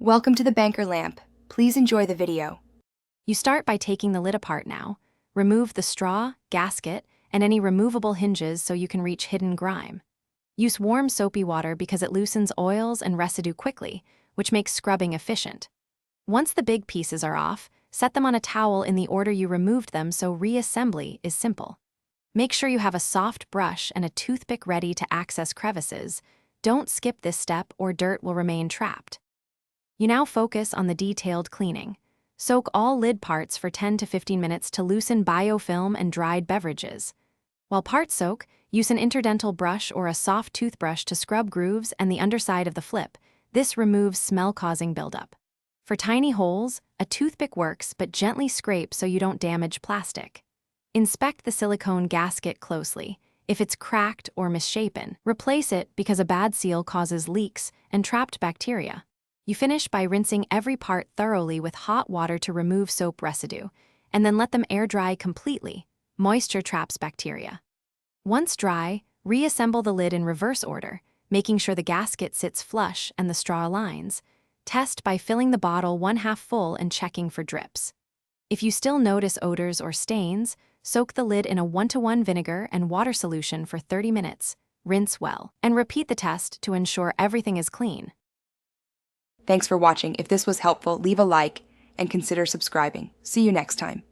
Welcome to the banker lamp. Please enjoy the video. You start by taking the lid apart now. Remove the straw, gasket, and any removable hinges so you can reach hidden grime. Use warm soapy water because it loosens oils and residue quickly, which makes scrubbing efficient. Once the big pieces are off, set them on a towel in the order you removed them so reassembly is simple. Make sure you have a soft brush and a toothpick ready to access crevices. Don't skip this step or dirt will remain trapped. You now focus on the detailed cleaning. Soak all lid parts for 10 to 15 minutes to loosen biofilm and dried beverages. While parts soak, use an interdental brush or a soft toothbrush to scrub grooves and the underside of the flip. This removes smell-causing buildup. For tiny holes, a toothpick works, but gently scrape so you don't damage plastic. Inspect the silicone gasket closely. If it's cracked or misshapen, replace it because a bad seal causes leaks and trapped bacteria. You finish by rinsing every part thoroughly with hot water to remove soap residue, and then let them air dry completely. Moisture traps bacteria. Once dry, reassemble the lid in reverse order, making sure the gasket sits flush and the straw aligns. Test by filling the bottle 1/2 full and checking for drips. If you still notice odors or stains, soak the lid in a 1:1 vinegar and water solution for 30 minutes. Rinse well, and repeat the test to ensure everything is clean. Thanks for watching. If this was helpful, leave a like and consider subscribing. See you next time.